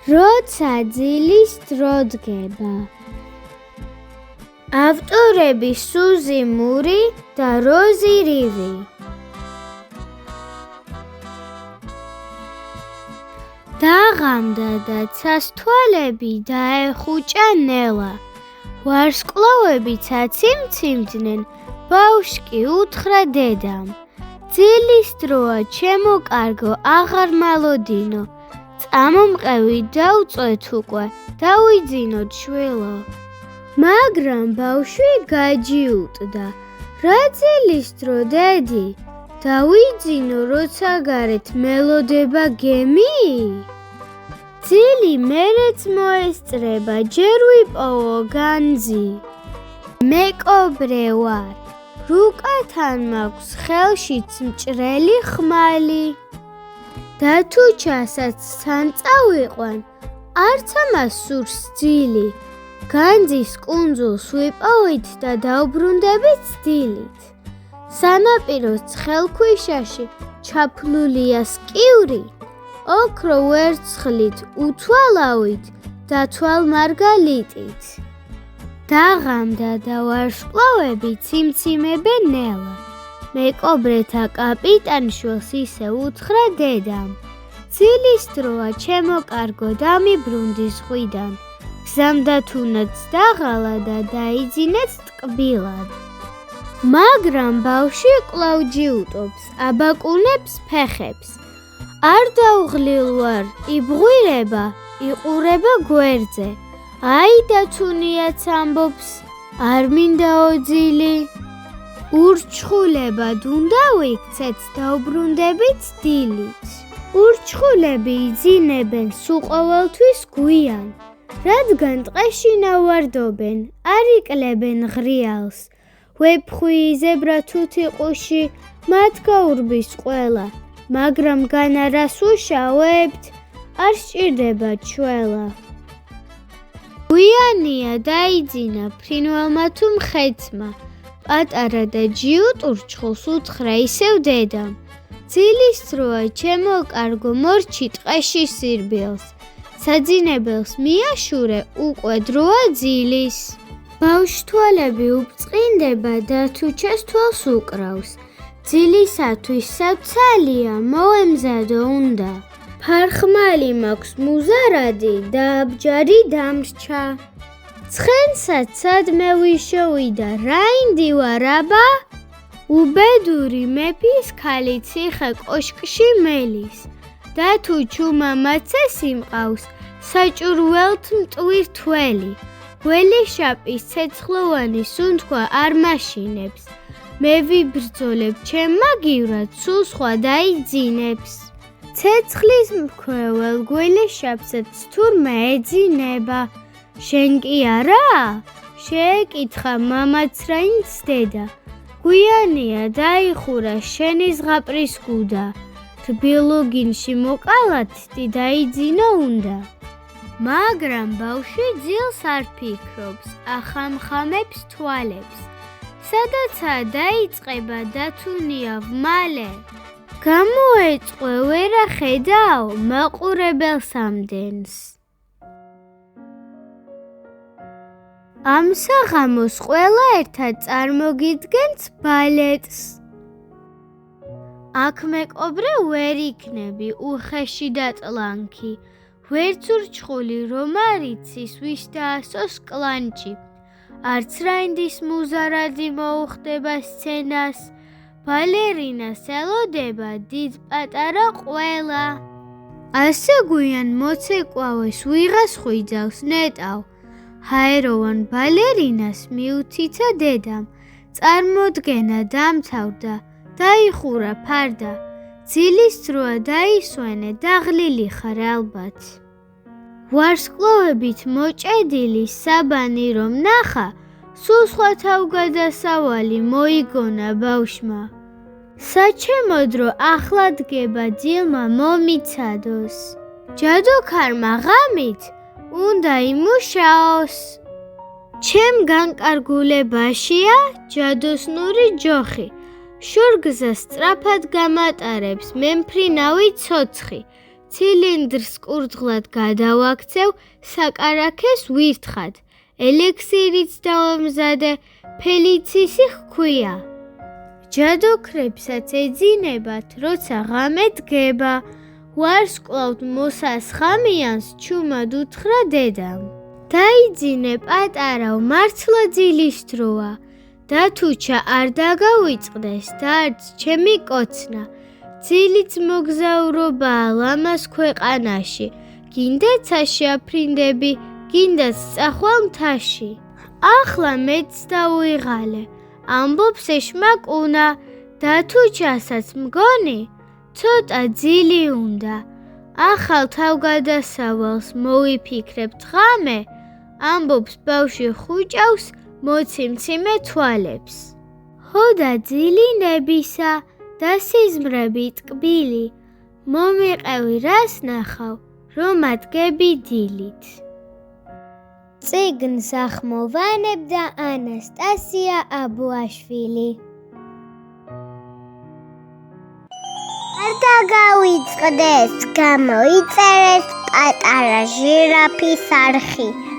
როცა ძილის დრო დგება. ავტორები სუზი მური და როზი რივი. დაღამდა და ცასთვალები დაეხუჭა ნელა. ვარსკვლავებიც აციმციმდნენ, ბავშვი უთხრა დედამ. ძილის დროა, ჩემო კარგო, აღარ მალოდინო. წამომყევი დავწვეთ უკვე, დავიძინოთ შვილო. მაგრამ ბავშვი გაჯიუტდა. რა ძილის დრო, დედი? დავიძინო, როცა გარეთ მელოდება გემი? ძილი მერეც მოესწრება, ჯერ ვიპოვო განძი. მეკობრე ვარ, რუკათან მაქვს ხელშიც მჭრელი ხმალი. და თუ ჩასაც თან წავიყვან, არც ამას სურს ძილი. განძის კუნძულს ვიპოვით და დავბრუნდებით დილით. სანაპიროს ცხელქვიშაში ჩაფლულია სკივრი, ოქრო ვერცხლით უთვალავით და თვალმარგალიტით. დაღამდა და ვარსკვლავები ციმციმებენ ნელა. მეკობრეთა კაპიტანშვილს ისე უთხრა დედამ. ძილის დროა, ჩემო კარგო, დამიბრუნდი ზღვიდან. გზამდა თუნდაც დაღალა და დაიძინეთ ტკბილად. მაგრამ ბავშვი კვლავ ჯიუტობს, აბაკუნებს ფეხებს. არ დავღლილ ვარ, იბღვირება, იყურება გვერდზე. აი და თუნიაც ამბობს, არ მინდაო ძილი. ურჩხულებად უნდა ვიქცეთ, დავბრუნდებით დილით. ურჩხულები იძინებენ სულ ყოველთვის გვიან, რადგან ტყეში ნავარდობენ, არ იკლებენ ღრიალს. ვეფხვი, ზებრა, თუთიყუში, მათ გაურბის ყველა, მაგრამ განა რას უშავებთ, არ სჭირდება ჩველა. გვიანია დაიძინა ფრინველმა თუ მხეცმა, პატარა და ჯიუტ ურჩხულს უთხრა ისევ დედამ. ძილის დროა, ჩემო კარგო, მორჩი ტყეში სირბილს. საძინებელს მიაშურე, უკვე დროა ძილის. ბავშვთვალები უბწყინდება და თუჩას თვალს უკრავს. ძილისათვის საცალია, მოემზადო უნდა. ფარხმალი მაქვს მუზარადი და აბჯარი დამრჩა. ცხენსაც სადმე ვიშოვიდა, რაინდი ვარ აბა? უბედური მეფის ქალი ციხე კოშკში მელის. და თუ ჩუმამაცე სიმყავს, საჭურველთ მტვირ თველი. გველეშაპის ცეცხლოვანი სუნთქვა არ მაშინებს. მე ვიბრძოლებ ჩემ მაგივრად, სულ სხვა დაიძინებს. ცეცხლის მქრეველ გველეშაპსაც თურმე ეძინება. შენ კი არა? შეეკითხა მამაც რაინც დედა. გვიანია დაიხურა შენი ზღაპრის გუდა. რბილუგინში მოკალათდი დაიძინო უნდა. მაგრამ ბავშვი ძილს არ ფიქრობს, ახამხამებს თვალებს. სადაცაა დაიწყება დათუნია ვმალე. გამოეწყვე ვერა ხედაო, მაყურებელს ამდენს. ამ საღამოს ყველა ერთად წარმოგიდგენთ ბალეტს. აქ მეკობრე ვერ იქნები, უხეში და ტლანქი. ვერც ურჩხული რომ არ იცის, ვის დაასოს კლანჭი. არც რაინდის მუზარადი მოუხდება სცენას. ბალერინას ელოდება დიდ პატარა ყველა. ასე გვიან მოცეკვავეს ვიღას ხვიძავს ნეტავ. ჰაეროვან ბალერინას მიუთიცა დედამ. წარმოდგენა დამთავრდა, დაიხურა ფარდა. ძილის დროა დაისვენე, დაღლილი ხარ ალბათ. ვარსკვლავებით მოჭედილი საბანი რომ ნახა, სულ სხვა თავგადასავალი მოიგონა ბავშვმა. საჩემო დრო ახლა დგება, ძილმა მომიცადოს. ჯადოქარმა ღამით უნდა იმუშაოს. ჩემ განკარგულებაშია ჯადოსნური ჯოხი. შურგზას სწრაფად გამატარებს მემფრინავი ცოცხი. ცილინდრს კურდღლად გადავაქცევ, საკარაქეს ვირთხად. ელექსირიც დავამზადე, ფელიცისი ჰქვია. ჯადოქრებსაც ეძინებათ, როცა ღამე დგება. ვარსკვლავთ მოსას ხამიანს ჩუმად უთხრა დედამ. დაიძინე პატარავ, მართლა ძილის დროა. დათუჩა არ დაგავიწყდეს და არც ჩემი კოცნა. ძილიც მოგზაურობაა ლამას ქვეყანაში. გინდაც აფრინდები, გინდაც წახვალ მთაში. ახლა მეც დავუიღალე, ამბობს ეშმაკუნა, დათუჩასაც მგონი, ცოტა ძილი უნდა. ახალ თავგადასავალს მოვიფიქრებთ ღამე, ამბობს ბავშვი ხუჭავს, მოციმციმე თვალებს. ჰოდა ძილინებისა და სიზმრები ტკბილი, მომიყევი რას ნახავ, რომ ადგები დილით. წიგნს ახმოვანებდა ანასტასია აბუაშვილი. არ დაგავიწყდეს, გამოიწერეს პატარა ჟირაფის არხი.